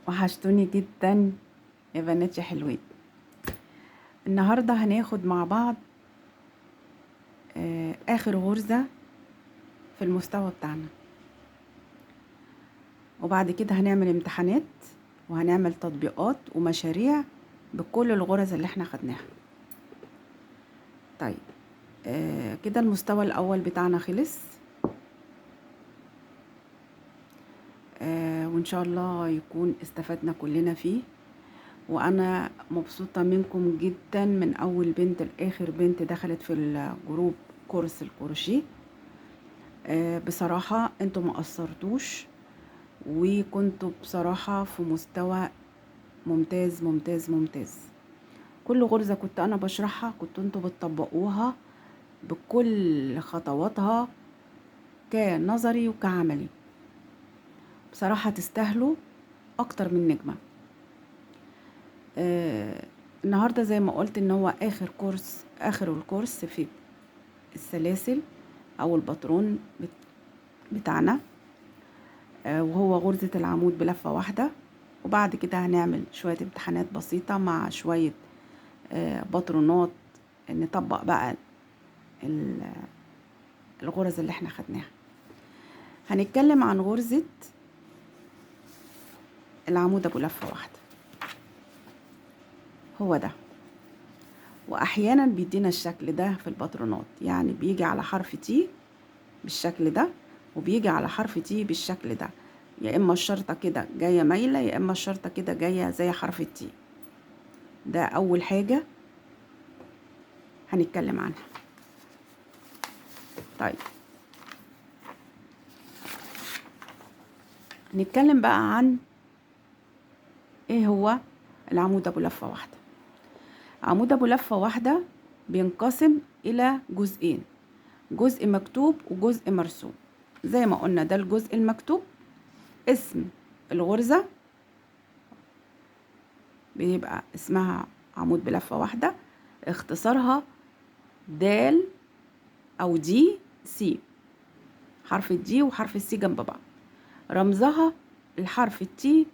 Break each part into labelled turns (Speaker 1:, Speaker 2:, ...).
Speaker 1: وحشتوني جدا يا بنات يا حلوين. النهاردة هناخد مع بعض آخر غرزة في المستوى بتاعنا، وبعد كده هنعمل امتحانات وهنعمل تطبيقات ومشاريع بكل الغرز اللي احنا خدناها. طيب كده المستوى الأول بتاعنا خلص، وإن شاء الله يكون استفدنا كلنا فيه. وانا مبسوطة منكم جدا، من اول بنت لاخر بنت دخلت في الجروب كورس الكروشيه. بصراحة انتوا ما قصرتوش، وكنتوا بصراحة في مستوى ممتاز ممتاز ممتاز. كل غرزة كنت انا بشرحها كنتوا انتوا بتطبقوها بكل خطواتها كنظري وكعملي. بصراحة تستاهلوا اكتر من نجمة. النهاردة زي ما قلت ان هو اخر الكورس في السلاسل او الباترون بتاعنا، وهو غرزة العمود بلفة واحدة. وبعد كده هنعمل شوية امتحانات بسيطة مع شوية باترونات، نطبق بقى الغرز اللي احنا خدناها. هنتكلم عن غرزة العمود ابو لفة واحدة. هو ده، واحيانا بيدينا الشكل ده في الباترونات، يعني بيجي على حرف تي بالشكل ده، وبيجي على حرف تي بالشكل ده، يا اما الشرطة كده جاية مايلة، يا اما الشرطة كده جاية زي حرف التي. ده اول حاجة هنتكلم عنها. طيب نتكلم بقى عن ايه هو العمود ابو لفة واحدة. عمود ابو لفة واحدة بينقسم الى جزئين، جزء مكتوب وجزء مرسوم. زي ما قلنا ده الجزء المكتوب، اسم الغرزة بيبقى اسمها عمود بلفة واحدة، اختصارها دال او دي سي، حرف الدي وحرف السي جنب بعض. رمزها الحرف التي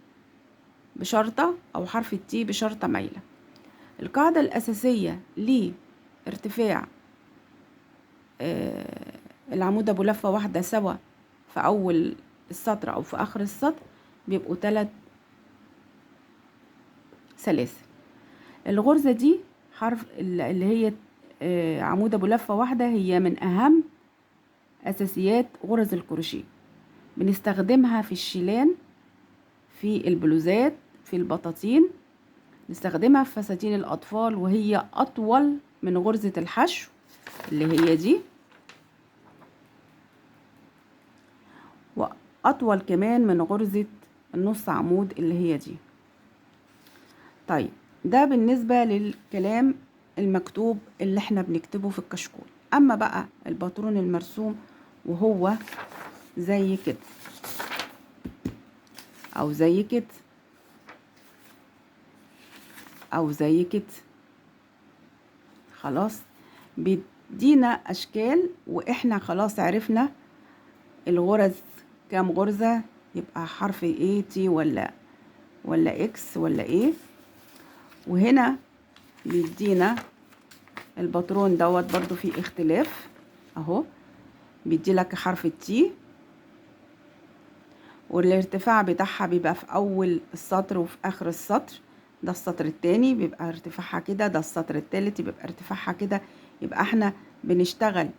Speaker 1: بشرطة او حرف التي بشرطة مايلة. القاعدة الأساسية لارتفاع العمود ابو لفة واحدة سوا في اول السطر او في اخر السطر بيبقوا 3 سلاسل. الغرزة دي حرف اللي هي عمود ابو لفة واحدة هي من اهم اساسيات غرز الكروشيه. بنستخدمها في الشيلان، في البلوزات، في البطاطين، نستخدمها في فساتين الاطفال، وهي اطول من غرزة الحشو اللي هي دي، واطول كمان من غرزة النص عمود اللي هي دي. طيب ده بالنسبة للكلام المكتوب اللي احنا بنكتبه في الكشكول. اما بقى الباترون المرسوم وهو زي كده او زي كده او زي كده، خلاص بيدينا اشكال، واحنا خلاص عرفنا الغرز كام غرزة، يبقى حرف ايه، تي ولا اكس ولا ايه. وهنا بيدينا الباترون دوت برضو فيه اختلاف اهو، بيدي لك حرف التي، والارتفاع بتاعها بيبقى في اول السطر وفي اخر السطر. ده السطر التاني بيبقى ارتفاعها كده، ده السطر التالت يبقى ارتفاعها كده. يبقى احنا بنشتغل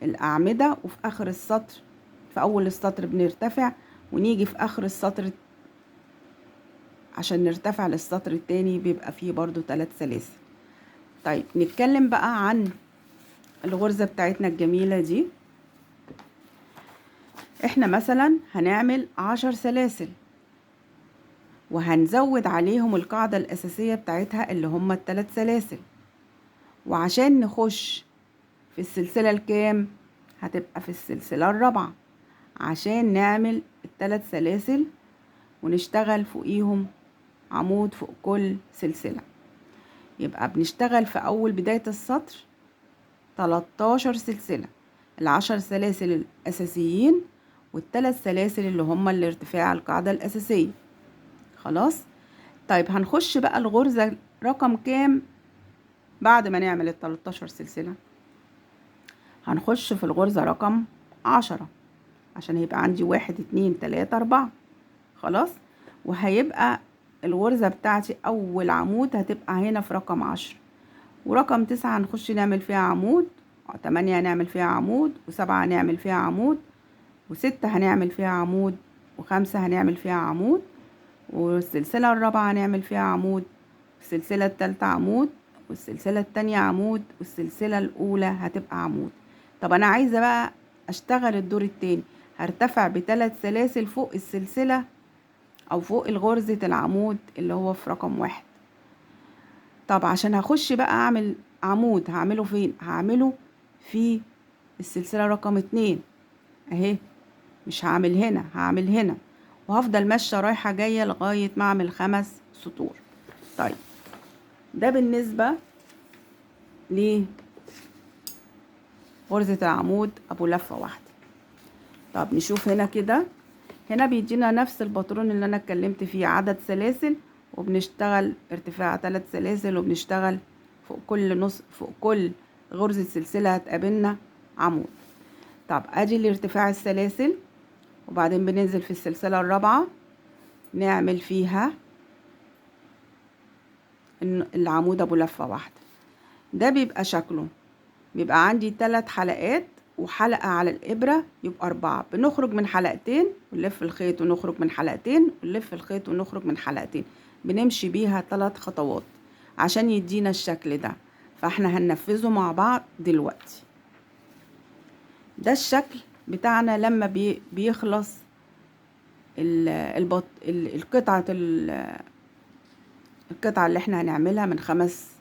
Speaker 1: الاعمدة، وفي اخر السطر في اول السطر بنرتفع، ونيجي في اخر السطر عشان نرتفع للسطر التاني بيبقى فيه برضو 3 سلاسل. طيب نتكلم بقى عن الغرزة بتاعتنا الجميلة دي. احنا مثلا هنعمل 10 سلاسل، وهنزود عليهم القاعدة الأساسية بتاعتها اللي هم ال3 سلاسل. وعشان نخش في السلسلة الكام، هتبقى في السلسلة الرابعة، عشان نعمل ال3 سلاسل ونشتغل فوقيهم عمود فوق كل سلسلة. يبقى بنشتغل في أول بداية السطر 13 سلسلة، ال10 سلاسل الأساسيين وال3 سلاسل اللي هم الارتفاع القاعدة الأساسية. خلاص. طيب هنخش بقى الغرزة رقم كام بعد ما نعمل ال13 سلسلة؟ هنخش في الغرزة رقم 10 عشان هيبقى عندي 1 2 3 4. خلاص. وهيبقى الغرزة بتاعتي أول عمود هتبقى هنا في رقم 10، ورقم 9 هنخش نعمل فيها عمود، 8 هنعمل فيها عمود، و7 هنعمل فيها عمود، و6 هنعمل فيها عمود، و5 هنعمل فيها عمود، والسلسلة الرابعة هنعمل فيها عمود، والسلسلة التالتة عمود، والسلسلة التانية عمود، والسلسلة الأولى هتبقى عمود. طب أنا عايزة بقى أشتغل الدور التاني، هرتفع ب3 سلاسل فوق السلسلة أو فوق الغرزة العمود اللي هو في رقم 1. طب عشان هخش بقى أعمل عمود هعمله فين؟ هعمله في السلسلة رقم 2 أهي، مش هعمل هنا، هعمل هنا، وهفضل ماشية رايحة جاية لغاية ما أعمل 5 سطور. طيب ده بالنسبة لغرزة العمود أبو لفة واحدة. طب نشوف هنا كده، هنا بيدينا نفس الباترون اللي أنا اتكلمت فيه، عدد سلاسل وبنشتغل ارتفاع 3 سلاسل، وبنشتغل فوق كل غرزة سلسلة هتقابلنا عمود. طب ادي الارتفاع السلاسل، وبعدين بننزل في السلسلة الرابعة نعمل فيها العمود ابو لفة واحدة. ده بيبقى شكله، بيبقى عندي 3 حلقات وحلقة على الإبرة، يبقى 4. بنخرج من حلقتين ونلف الخيط، ونخرج من حلقتين ونلف الخيط، ونخرج من حلقتين، بنمشي بيها 3 خطوات عشان يدينا الشكل ده. فاحنا هننفذه مع بعض دلوقتي. ده الشكل بتاعنا لما بيخلص القطعة اللي احنا هنعملها من 5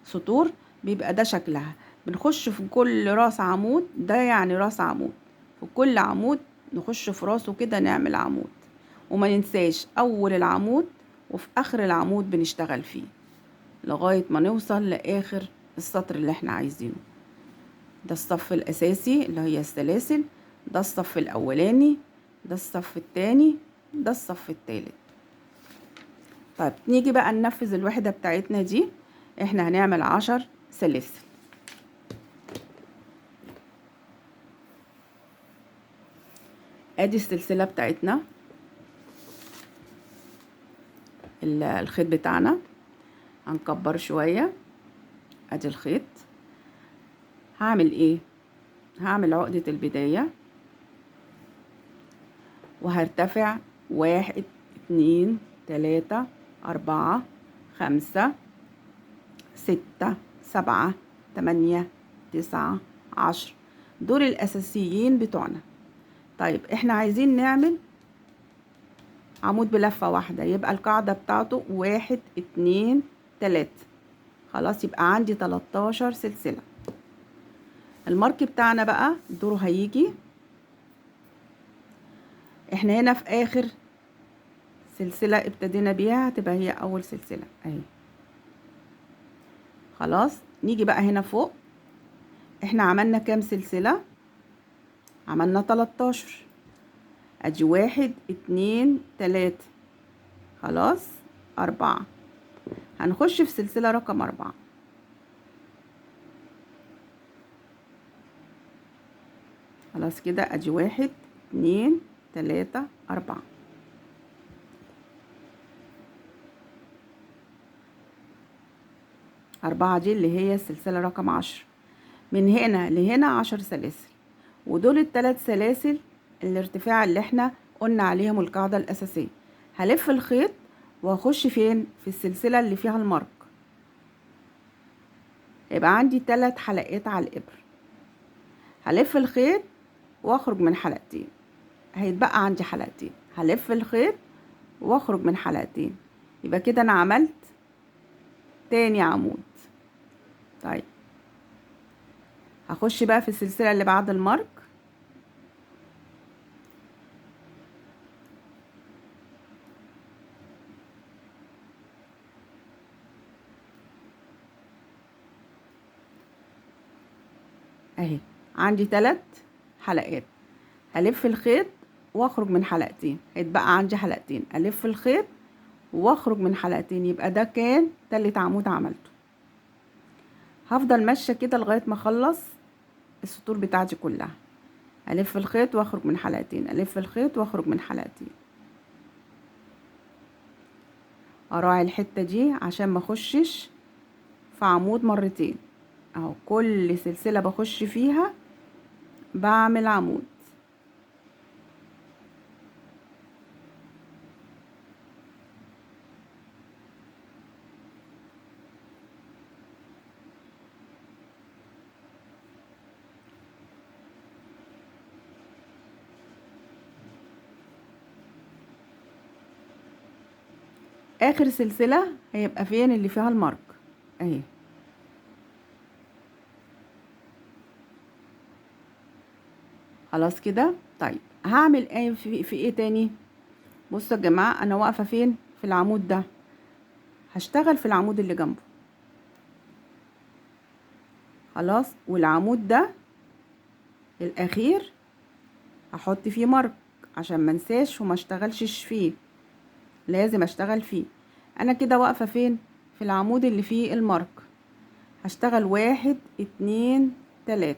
Speaker 1: سطور، بيبقى ده شكلها. بنخش في كل راس عمود، ده يعني راس عمود، في كل عمود نخش في راسه كده نعمل عمود، وما ننساش اول العمود وفي اخر العمود بنشتغل فيه لغاية ما نوصل لاخر السطر اللي احنا عايزينه. ده الصف الاساسي اللي هي السلاسل، ده الصف الاولاني، ده الصف التاني، ده الصف التالت. طيب نيجي بقى ننفذ الوحدة بتاعتنا دي. احنا هنعمل 10 سلاسل. ادي السلسلة بتاعتنا، الخيط بتاعنا هنكبر شوية. ادي الخيط. هعمل ايه؟ هعمل عقدة البداية وهرتفع 1 2 3 4 5 6 7 8 9 10. دول الأساسيين بتوعنا. طيب احنا عايزين نعمل عمود بلفة واحدة، يبقى القاعدة بتاعته 1 2 3. خلاص، يبقى عندي 13 سلسلة. المارك بتاعنا بقى دوره هيجي، احنا هنا في آخر سلسلة ابتدينا بيها هتبقى هي أول سلسلة اهي. خلاص، نيجي بقى هنا فوق. احنا عملنا كام سلسلة؟ عملنا 13. ادي 1 2 3. خلاص، 4. هنخش في سلسلة رقم 4. خلاص كده، ادي 1 2 3 4. أربعة دي اللي هي السلسلة رقم 10. من هنا لهنا 10 سلاسل، ودول ال3 سلاسل الارتفاع اللي احنا قلنا عليهم القاعدة الأساسية. هلف الخيط وهخش فين؟ في السلسلة اللي فيها المارك. يبقى عندي 3 حلقات على الإبر. هلف الخيط واخرج من حلقتين، هيتبقى عندي حلقتين. هلف الخيط واخرج من حلقتين، يبقى كده انا عملت تاني عمود. طيب هخش بقى في السلسلة اللي بعد المارك. اهي عندي 3 حلقات. هلف الخيط واخرج من حلقتين، هيتبقى عندي حلقتين، الف الخيط واخرج من حلقتين، يبقى ده كان تالت عمود عملته. هفضل ماشيه كده لغايه ما اخلص السطور بتاعتي كلها، الف الخيط واخرج من حلقتين، الف الخيط واخرج من حلقتين. اراعي الحته دي عشان ما اخشش في عمود مرتين. اهو كل سلسله بخش فيها بعمل عمود. اخر سلسله هيبقى فين اللي فيها المارك اهي. خلاص كده. طيب هعمل ايه في ايه تاني؟ بصوا يا جماعه، انا واقفه فين؟ في العمود ده، هشتغل في العمود اللي جنبه. خلاص، والعمود ده الاخير هحط فيه مارك عشان ما انساش وما اشتغلش فيه، لازم اشتغل فيه. انا كده واقفه فين؟ في العمود اللي فيه المارك. هشتغل 1 2 3،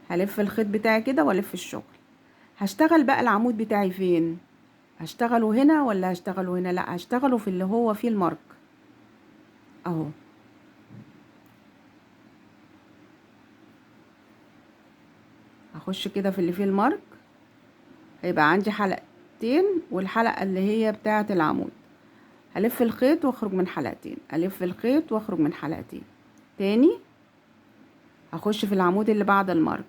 Speaker 1: هلف الخيط بتاعي كده والف الشغل. هشتغل بقى العمود بتاعي فين؟ هشتغله هنا ولا هشتغله هنا؟ لا، هشتغله في اللي هو فيه المارك اهو. هخش كده في اللي فيه المارك، هيبقى عندي حلقتين والحلقة اللي هي بتاعة العمود. هلف الخيط واخرج من حلقتين، الف الخيط واخرج من حلقتين تاني. هخش في العمود اللي بعد المارك،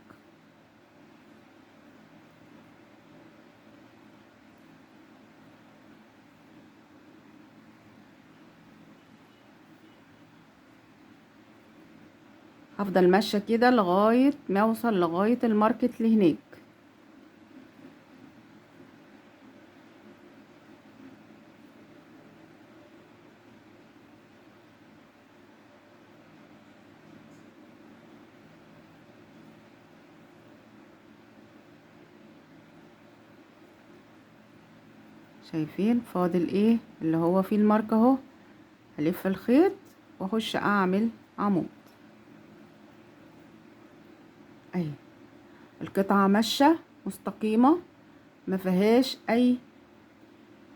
Speaker 1: هفضل ماشيه كده لغايه ما اوصل لغايه الماركت اللي هناك. شايفين فاضل ايه اللي هو فيه المارك اهو. هلف الخيط واخش اعمل عمود اهي. القطعه ماشيه مستقيمه، ما فيهاش اي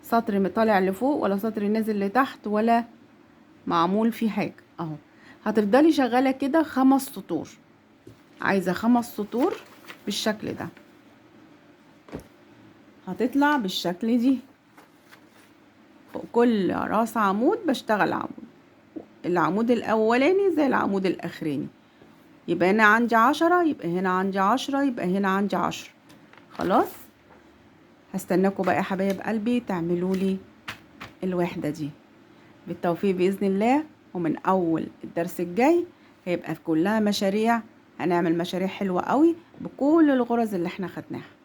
Speaker 1: سطر طالع لفوق ولا سطر نازل لتحت ولا معمول فيه حاجه اهو. هتفضلي شغاله كده 5 سطور، عايزه 5 سطور بالشكل ده، هتطلع بالشكل دي. فوق كل راس عمود بشتغل عمود، العمود الاولاني زي العمود الاخراني، يبقى هنا عندي 10، يبقى هنا عندي 10، يبقى هنا عندي 10. خلاص، هستناكم بقى يا حبايب قلبي تعملولي الوحدة دي. بالتوفيق بإذن الله، ومن أول الدرس الجاي هيبقى كلها مشاريع، هنعمل مشاريع حلوة قوي بكل الغرز اللي احنا خدناها.